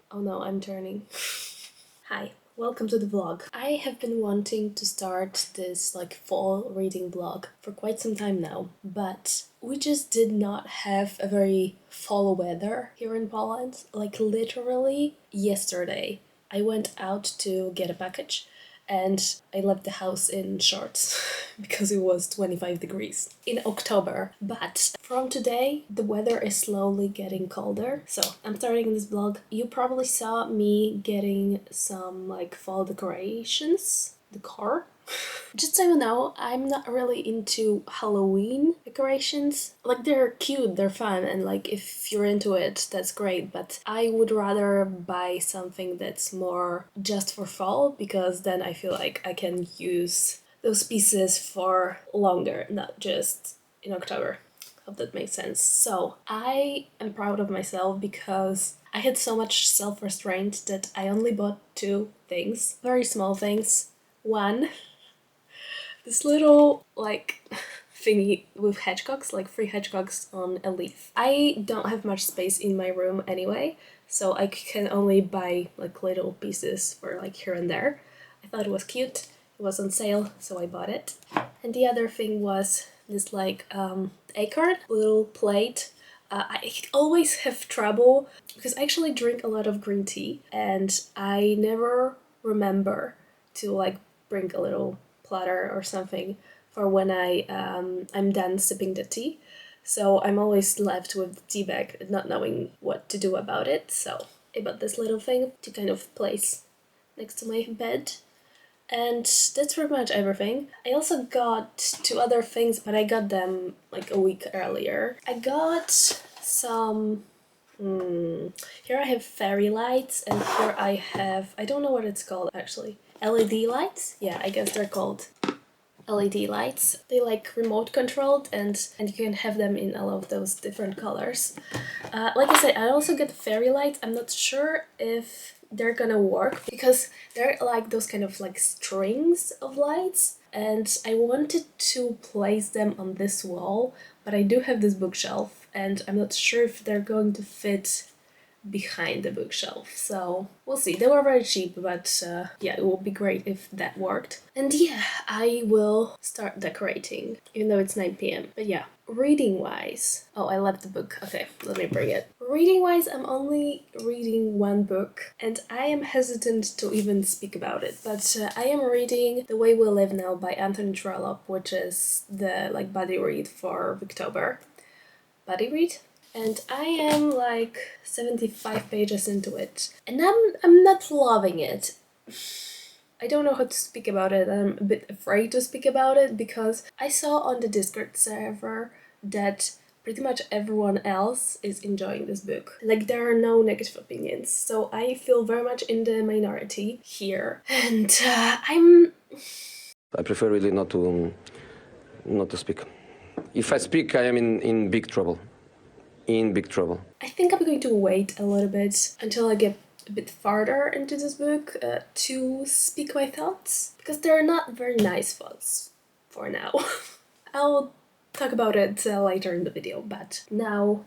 Oh no, I'm turning. Hi, welcome to the vlog. I have been wanting to start this fall reading vlog for quite some time now, but we just did not have a very fall weather here in Poland. Literally yesterday, I went out to get a package and I left the house in shorts because it was 25 degrees in October. But from today, the weather is slowly getting colder. So I'm starting this vlog. You probably saw me getting some fall decorations, decor. Just so you know, I'm not really into Halloween decorations. They're cute, they're fun, and if you're into it, that's great, but I would rather buy something that's more just for fall, because then I feel like I can use those pieces for longer, not just in October. Hope that makes sense. So I am proud of myself because I had so much self-restraint that I only bought two things, very small things. One, this little thingy with hedgehogs, three hedgehogs on a leaf. I don't have much space in my room anyway, so I can only buy little pieces for here and there. I thought it was cute, it was on sale, so I bought it. And the other thing was this acorn, little plate. I always have trouble because I actually drink a lot of green tea and I never remember to bring a little platter or something for when I'm done sipping the tea. So I'm always left with the tea bag, not knowing what to do about it. So I bought this little thing to kind of place next to my bed. And that's pretty much everything. I also got two other things, but I got them a week earlier. I got some... Here I have fairy lights, and here I have... I don't know what it's called actually. LED lights? Yeah, I guess they're called LED lights. They remote controlled and you can have them in all of those different colors. Like I said, I also get fairy lights. I'm not sure if they're gonna work because they're those kind of strings of lights, and I wanted to place them on this wall, but I do have this bookshelf and I'm not sure if they're going to fit behind the bookshelf, so we'll see. They were very cheap, but yeah, it would be great if that worked. And yeah, I will start decorating, even though it's 9 p.m. But yeah, reading wise, oh, I left the book. Okay, let me bring it. Reading wise, I'm only reading one book and I am hesitant to even speak about it, but I am reading The Way We Live Now by Anthony Trollope, which is the buddy read for October. Buddy read? And I am 75 pages into it, and I'm not loving it. I don't know how to speak about it. I'm a bit afraid to speak about it because I saw on the Discord server that pretty much everyone else is enjoying this book. There are no negative opinions, so I feel very much in the minority here, and I prefer really not to speak. If I speak, I am in big trouble. In big trouble. I think I'm going to wait a little bit until I get a bit farther into this book to speak my thoughts, because they're not very nice thoughts for now. I'll talk about it later in the video, but now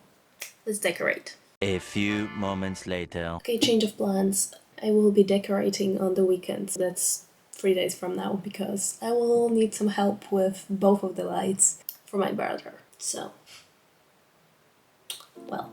let's decorate. A few moments later. Okay, change of plans. I will be decorating on the weekends. That's 3 days from now, because I will need some help with both of the lights for my brother. So, well.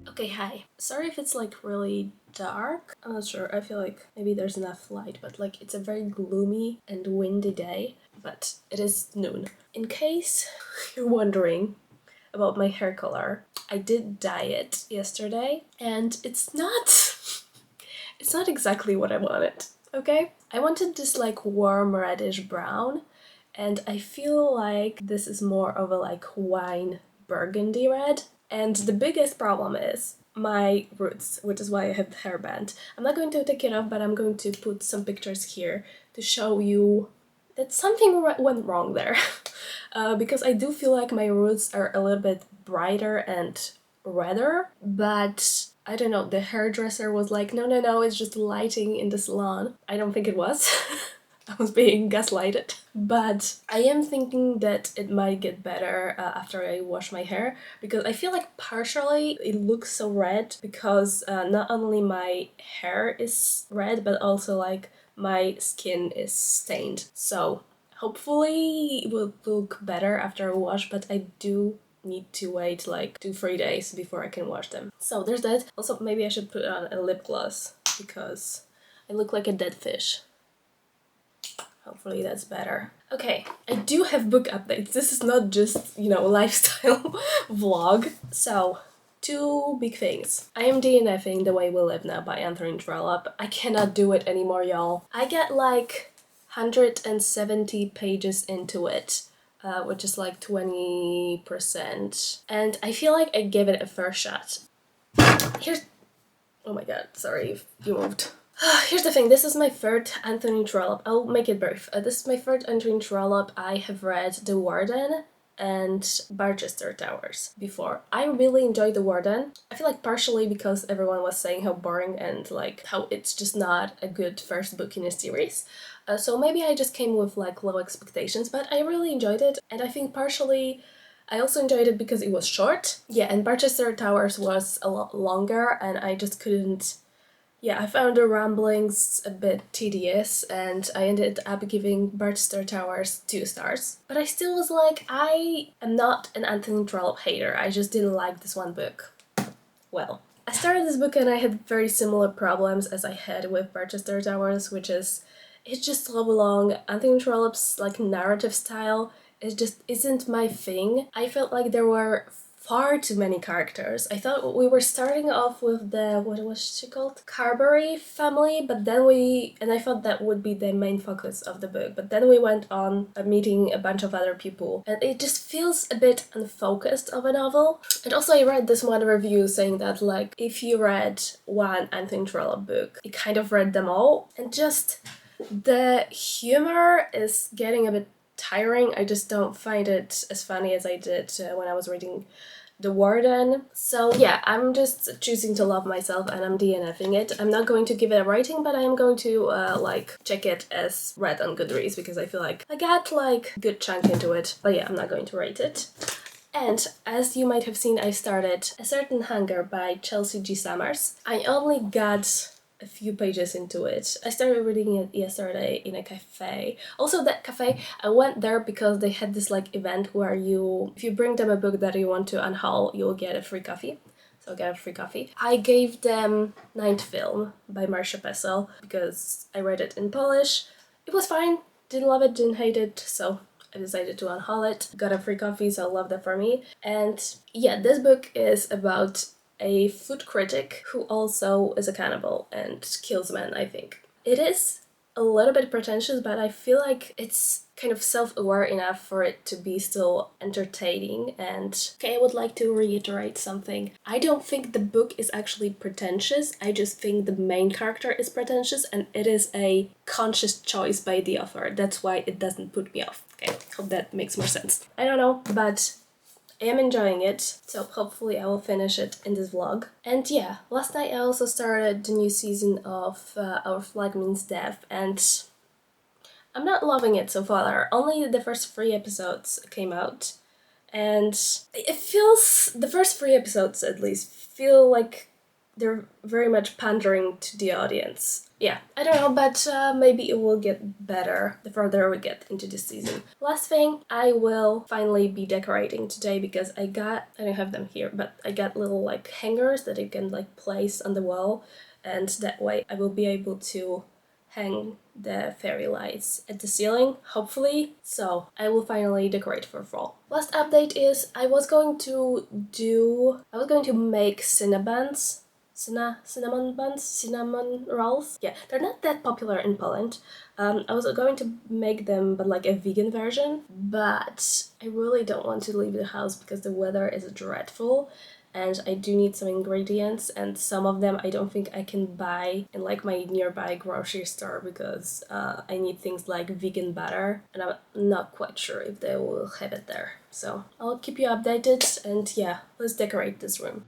Okay, hi. Sorry if it's really dark. I'm not sure. I feel like maybe there's enough light, but it's a very gloomy and windy day, but it is noon. In case you're wondering about my hair color, I did dye it yesterday and it's not exactly what I wanted. Okay? I wanted this like warm reddish brown, and I feel like this is more of a like wine burgundy red. And the biggest problem is my roots, which is why I have the hairband. I'm not going to take it off, but I'm going to put some pictures here to show you that something went wrong there. Because I do feel like my roots are a little bit brighter and redder, but I don't know, the hairdresser was like, no, no, no, it's just lighting in the salon. I don't think it was. I was being gaslighted. But I am thinking that it might get better after I wash my hair, because I feel like partially it looks so red because not only my hair is red, but also like my skin is stained. So hopefully it will look better after a wash, but I do need to wait like 2-3 days before I can wash them. So there's that. Also, maybe I should put on a lip gloss because I look like a dead fish. Hopefully that's better. Okay, I do have book updates. This is not just, you know, lifestyle vlog. So, two big things. I am DNFing The Way We Live Now by Anthony Trollope. I cannot do it anymore, y'all. I get like 170 pages into it, which is like 20%. And I feel like I gave it a first shot. Here's... Oh my god, sorry if you moved. Here's the thing, this is my third Anthony Trollope. I'll make it brief. This is my third Anthony Trollope. I have read The Warden and Barchester Towers before. I really enjoyed The Warden. I feel like partially because everyone was saying how boring and like how it's just not a good first book in a series. So maybe I just came with like low expectations, but I really enjoyed it. And I think partially I also enjoyed it because it was short. Yeah, and Barchester Towers was a lot longer and I just couldn't... Yeah, I found the ramblings a bit tedious and I ended up giving Barchester Towers 2 stars. But I still was like, I am not an Anthony Trollope hater, I just didn't like this one book. Well, I started this book and I had very similar problems as I had with Barchester Towers, which is it's just so long. Anthony Trollope's like narrative style it just isn't my thing. I felt like there were far too many characters. I thought we were starting off with the, what was she called? Carberry family, but then I thought that would be the main focus of the book, but then we went on meeting a bunch of other people, and it just feels a bit unfocused of a novel. And also I read this one review saying that like, if you read one Anthony Trollope book, you kind of read them all, and just the humor is getting a bit tiring. I just don't find it as funny as I did when I was reading The Warden. So yeah, I'm just choosing to love myself and I'm DNFing it. I'm not going to give it a rating, but I am going to like check it as read on Goodreads because I feel like I got like a good chunk into it. But yeah, I'm not going to rate it. And as you might have seen, I started A Certain Hunger by Chelsea G. Summers. I only got a few pages into it. I started reading it yesterday in a cafe. Also that cafe, I went there because they had this like event where if you bring them a book that you want to unhaul, you'll get a free coffee. So I got a free coffee. I gave them Ninth Film by Marcia Pessel because I read it in Polish. It was fine, didn't love it, didn't hate it, so I decided to unhaul it. Got a free coffee, so love that for me. And yeah, this book is about a food critic who also is a cannibal and kills men, I think. It is a little bit pretentious, but I feel like it's kind of self-aware enough for it to be still entertaining. And okay, I would like to reiterate something. I don't think the book is actually pretentious, I just think the main character is pretentious and it is a conscious choice by the author. That's why it doesn't put me off. Okay, hope that makes more sense. I don't know, but I am enjoying it, so hopefully I will finish it in this vlog. And yeah, last night I also started the new season of Our Flag Means Death, and I'm not loving it so far. Only the first 3 episodes came out, and it feels, the first 3 episodes at least, feel like they're very much pandering to the audience. Yeah, I don't know, but maybe it will get better the further we get into this season. Last thing, I will finally be decorating today because I don't have them here, but I got little like hangers that you can like place on the wall, and that way I will be able to hang the fairy lights at the ceiling, hopefully. So I will finally decorate for fall. Last update is I was going to make Cinnabuns. cinnamon buns, cinnamon rolls. Yeah, they're not that popular in Poland. I was going to make them, but like a vegan version, but I really don't want to leave the house because the weather is dreadful and I do need some ingredients, and some of them I don't think I can buy in like my nearby grocery store because I need things like vegan butter and I'm not quite sure if they will have it there. So I'll keep you updated, and yeah, let's decorate this room.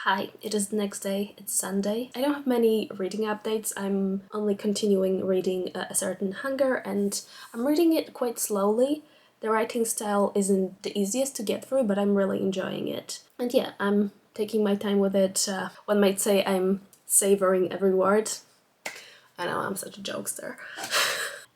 Hi, it is the next day, it's Sunday. I don't have many reading updates, I'm only continuing reading A Certain Hunger, and I'm reading it quite slowly. The writing style isn't the easiest to get through, but I'm really enjoying it. And yeah, I'm taking my time with it. One might say I'm savoring every word. I know, I'm such a jokester.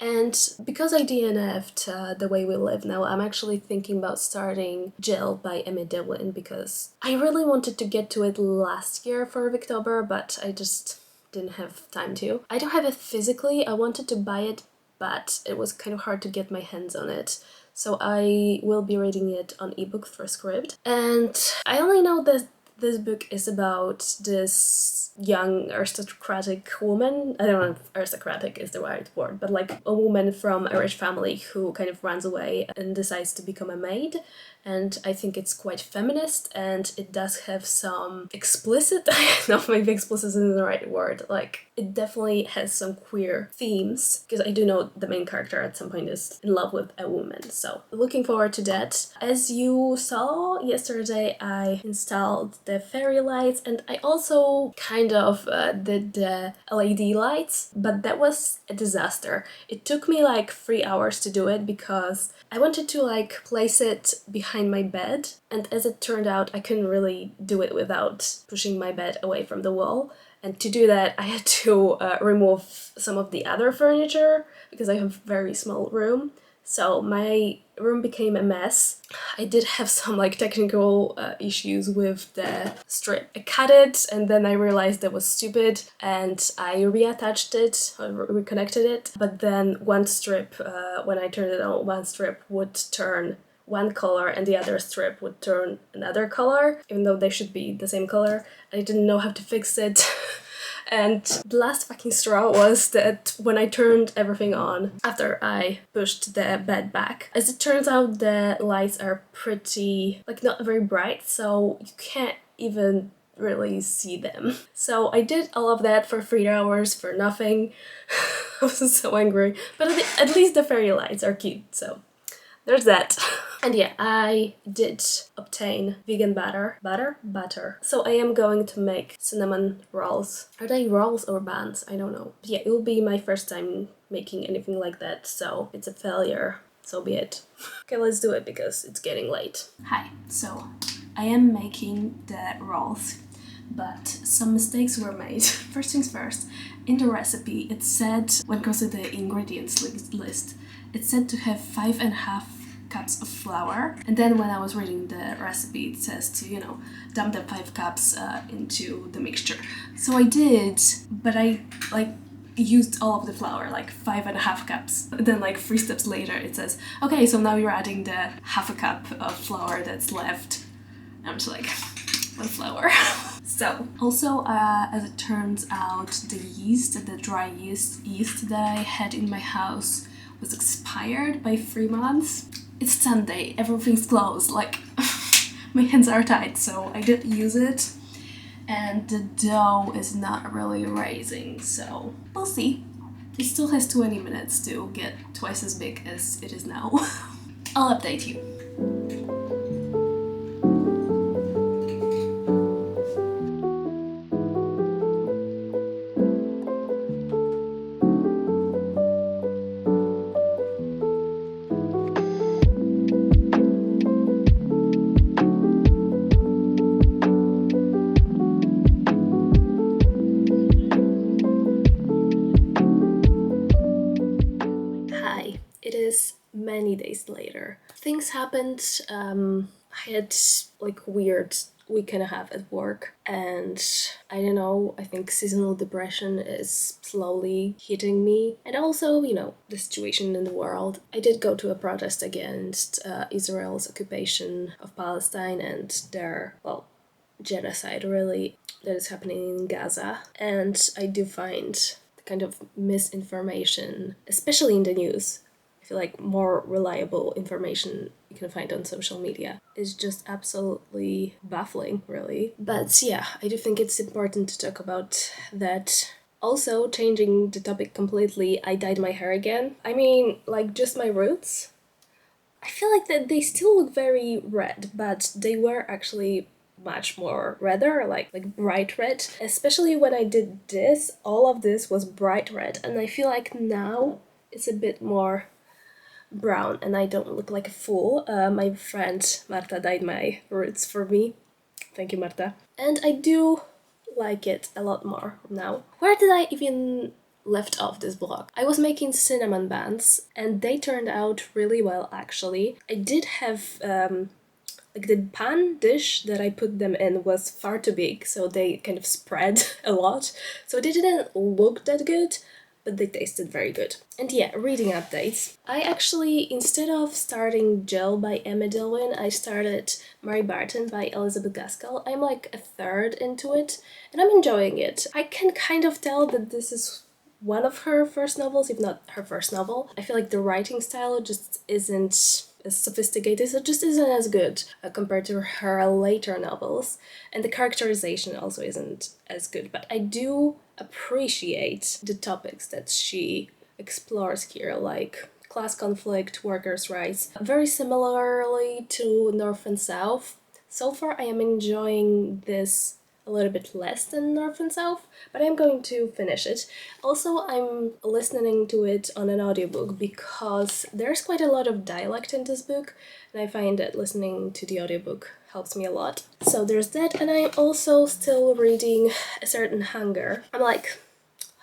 And because I DNF'd The Way We Live now, I'm actually thinking about starting Jill by Amy Dillwyn because I really wanted to get to it last year for October, but I just didn't have time to. I don't have it physically, I wanted to buy it, but it was kind of hard to get my hands on it. So I will be reading it on ebook through Scribd. And I only know that this book is about this young aristocratic woman. I don't know if aristocratic is the right word, but like a woman from a rich family who kind of runs away and decides to become a maid. And I think it's quite feminist, and it does have some explicit, I don't know if maybe explicit isn't the right word, like it definitely has some queer themes, because I do know the main character at some point is in love with a woman, so looking forward to that. As you saw yesterday, I installed the fairy lights, and I also kind of did the LED lights, but that was a disaster. It took me like 3 hours to do it because I wanted to like place it behind my bed, and as it turned out I couldn't really do it without pushing my bed away from the wall, and to do that I had to remove some of the other furniture because I have a very small room. So my room became a mess. I did have some like technical issues with the strip. I cut it and then I realized that was stupid and I reattached it, or reconnected it. But then one strip, when I turned it on, one strip would turn one color and the other strip would turn another color, even though they should be the same color. I didn't know how to fix it. And the last fucking straw was that when I turned everything on after I pushed the bed back, as it turns out the lights are pretty, like, not very bright, so you can't even really see them. So I did all of that for 3 hours for nothing. I was so angry, but at least the fairy lights are cute, so there's that. And yeah, I did obtain vegan butter. So I am going to make cinnamon rolls. Are they rolls or buns? I don't know. But yeah, it will be my first time making anything like that, so it's a failure. So be it. Okay, let's do it because it's getting late. Hi, so I am making the rolls, but some mistakes were made. First things first, in the recipe it said, when it goes to the ingredients list, it said to have 5.5 cups of flour, and then when I was reading the recipe it says to, you know, dump the 5 cups into the mixture. So I did, but I used all of the flour, like 5.5 cups. Then like 3 steps later it says, okay, so now you're adding the 1/2 cup of flour that's left. I'm just like, what flour? So, also, as it turns out, the dry yeast that I had in my house was expired by 3 months. It's Sunday, everything's closed, like, my hands are tied, so I did use it. And the dough is not really raising, so we'll see. It still has 20 minutes to get twice as big as it is now. I'll update you. It is many days later. Things happened. I had like weird week and a half at work, and I don't know, I think seasonal depression is slowly hitting me. And also, you know, the situation in the world. I did go to a protest against Israel's occupation of Palestine and their, well, genocide really that is happening in Gaza. And I do find the kind of misinformation, especially in the news, like more reliable information you can find on social media is just absolutely baffling, really. But yeah, I do think it's important to talk about that. Also, changing the topic completely, I dyed my hair again. I mean, like, just my roots. I feel like that they still look very red, but they were actually much more redder, like bright red. Especially when I did this, all of this was bright red, and I feel like now it's a bit more brown and I don't look like a fool. My friend Marta dyed my roots for me. Thank you, Marta. And I do like it a lot more now. Where did I even left off this vlog? I was making cinnamon buns and they turned out really well, actually. I did have like the pan dish that I put them in was far too big, so they kind of spread a lot. So they didn't look that good, but they tasted very good. And yeah, reading updates. I actually, instead of starting Jill by Amy Dillwyn, I started Mary Barton by Elizabeth Gaskell. I'm like a third into it, and I'm enjoying it. I can kind of tell that this is one of her first novels, if not her first novel. I feel like the writing style just isn't as sophisticated, so it just isn't as good compared to her later novels. And the characterization also isn't as good, but I do appreciate the topics that she explores here, like class conflict, workers' rights, very similarly to North and South. So far I am enjoying this a little bit less than North and South, but I'm going to finish it. Also, I'm listening to it on an audiobook because there's quite a lot of dialect in this book, and I find that listening to the audiobook helps me a lot. So there's that, and I'm also still reading A Certain Hunger. I'm like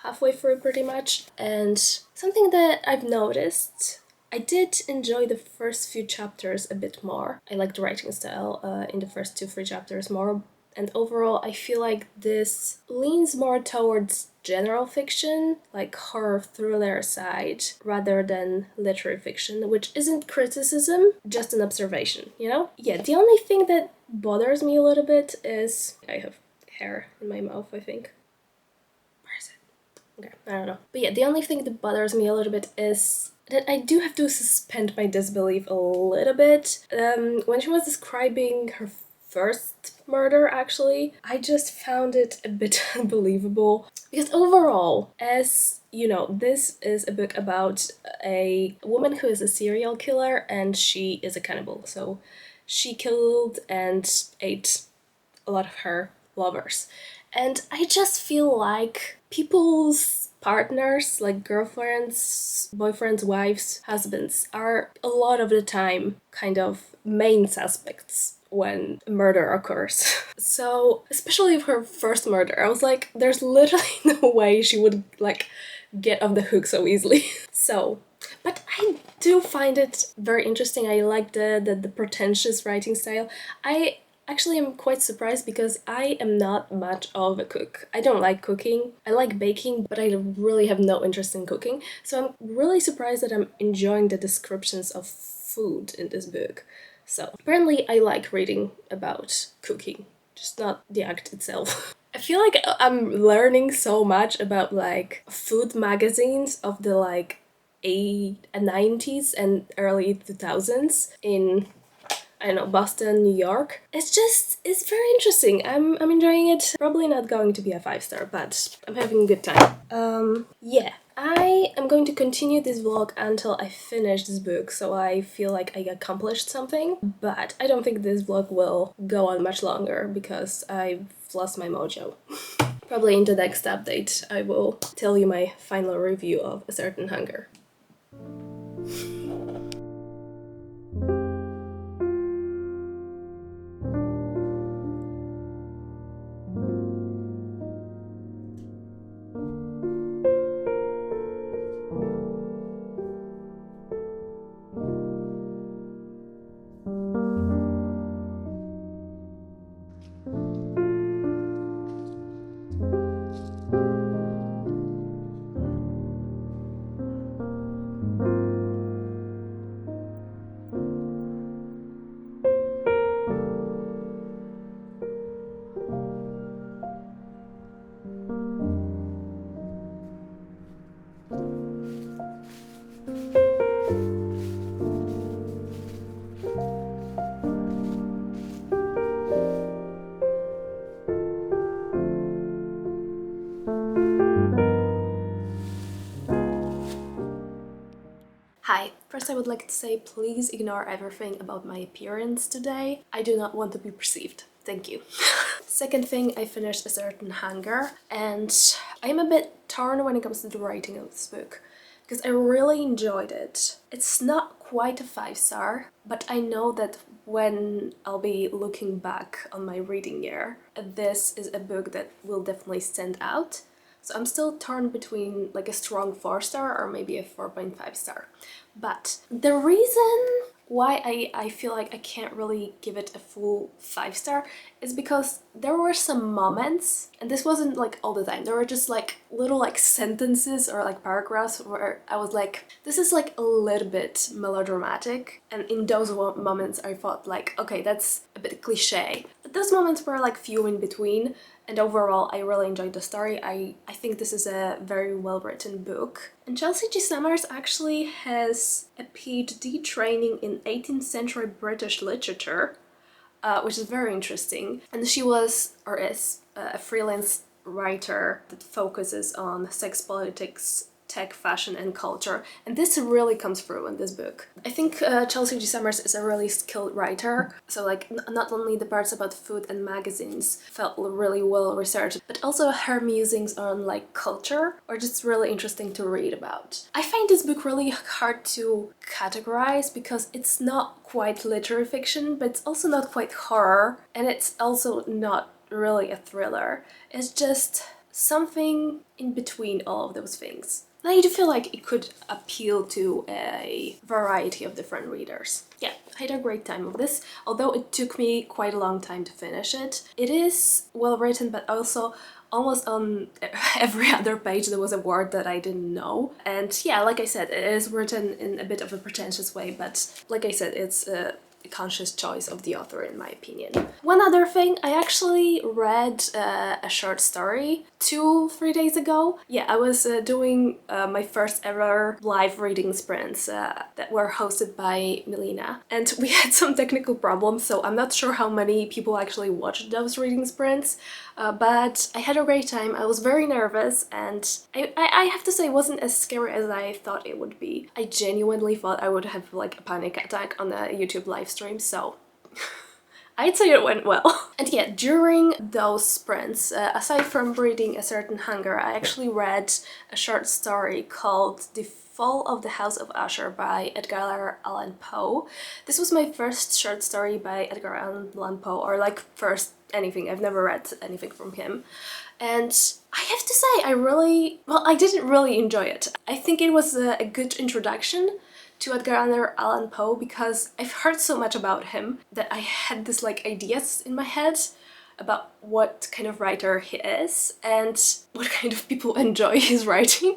halfway through pretty much, and something that I've noticed, I did enjoy the first few chapters a bit more. I like the writing style in the first 2-3 chapters more, and overall I feel like this leans more towards general fiction, like horror thriller side, rather than literary fiction, which isn't criticism, just an observation, you know? Yeah, the only thing that bothers me a little bit is I have hair in my mouth, I think. Okay, I don't know. But yeah, the only thing that bothers me a little bit is that I do have to suspend my disbelief a little bit. When she was describing her first murder, actually, I just found it a bit unbelievable. Because overall, as you know, this is a book about a woman who is a serial killer and she is a cannibal. So she killed and ate a lot of her lovers. And I just feel like people's partners, like girlfriends, boyfriends, wives, husbands, are a lot of the time kind of main suspects when murder occurs. So, especially for her first murder, I was like, there's literally no way she would like get off the hook so easily. So, but I do find it very interesting. I like the pretentious writing style. I actually am quite surprised because I am not much of a cook. I don't like cooking. I like baking, but I really have no interest in cooking. So I'm really surprised that I'm enjoying the descriptions of food in this book. So apparently I like reading about cooking, just not the act itself. I feel like I'm learning so much about like food magazines of the like 90s and early 2000s in, I don't know, Boston, New York. It's very interesting. I'm enjoying it. Probably not going to be a 5-star, but I'm having a good time. Yeah. I am going to continue this vlog until I finish this book, so I feel like I accomplished something, but I don't think this vlog will go on much longer because I've lost my mojo. Probably in the next update I will tell you my final review of A Certain Hunger. Hi, first I would like to say please ignore everything about my appearance today. I do not want to be perceived. Thank you. Second thing, I finished A Certain Hunger, and I am a bit torn when it comes to the writing of this book because I really enjoyed it. It's not quite a 5-star, but I know that when I'll be looking back on my reading year, this is a book that will definitely stand out. So I'm still torn between like a strong 4-star or maybe a 4.5-star. But the reason why I feel like I can't really give it a full 5-star is because there were some moments, and this wasn't like all the time, there were just like little like sentences or like paragraphs where I was like, this is like a little bit melodramatic, and in those moments I thought like, okay, that's a bit cliche. But those moments were like few in between, and overall I really enjoyed the story. I think this is a very well written book. And Chelsea G. Summers actually has a PhD training in 18th century British literature, which is very interesting. And she was, or is, a freelance writer that focuses on sex, politics, tech, fashion and culture, and this really comes through in this book. I think Chelsea G. Summers is a really skilled writer, so like not only the parts about food and magazines felt really well researched, but also her musings on like culture are just really interesting to read about. I find this book really hard to categorize because it's not quite literary fiction, but it's also not quite horror, and it's also not really a thriller. It's just something in between all of those things. And I do feel like it could appeal to a variety of different readers. Yeah, I had a great time with this, although it took me quite a long time to finish it. It is well written, but also almost on every other page there was a word that I didn't know. And yeah, like I said, it is written in a bit of a pretentious way, but like I said, it's a conscious choice of the author in my opinion. One other thing, I actually read a short story 2-3 days ago. Yeah, I was doing my first ever live reading sprints that were hosted by Melina, and we had some technical problems, so I'm not sure how many people actually watched those reading sprints, but I had a great time. I was very nervous, and I have to say it wasn't as scary as I thought it would be. I genuinely thought I would have like a panic attack on a YouTube live stream, so I'd say it went well. And yeah, during those sprints, aside from breeding a certain hunger, I actually read a short story called The Fall of the House of Usher by Edgar Allan Poe. This was my first short story by Edgar Allan Poe, or like first anything. I've never read anything from him. And I have to say, I didn't really enjoy it. I think it was a good introduction to Edgar Allan Poe because I've heard so much about him that I had this like ideas in my head about what kind of writer he is and what kind of people enjoy his writing.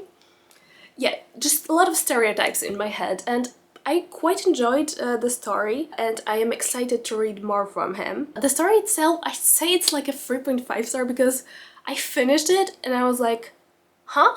Yeah, just a lot of stereotypes in my head, and I quite enjoyed the story, and I am excited to read more from him. The story itself, I'd say it's like a 3.5 star because I finished it and I was like, huh?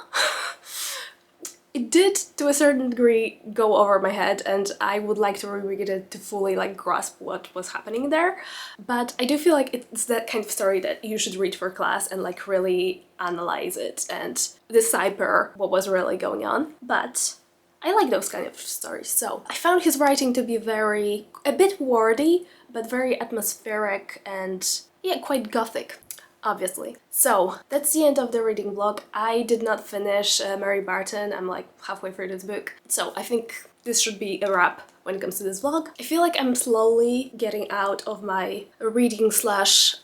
It did, to a certain degree, go over my head, and I would like to reread it to fully like grasp what was happening there. But I do feel like it's that kind of story that you should read for class and like really analyze it and decipher what was really going on. But I like those kind of stories, so I found his writing to be a bit wordy, but very atmospheric and yeah, quite gothic, obviously. So that's the end of the reading vlog. I did not finish Mary Barton. I'm like halfway through this book, so I think this should be a wrap when it comes to this vlog. I feel like I'm slowly getting out of my reading /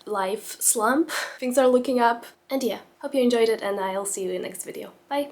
life slump. Things are looking up, and yeah, hope you enjoyed it, and I'll see you in the next video. Bye!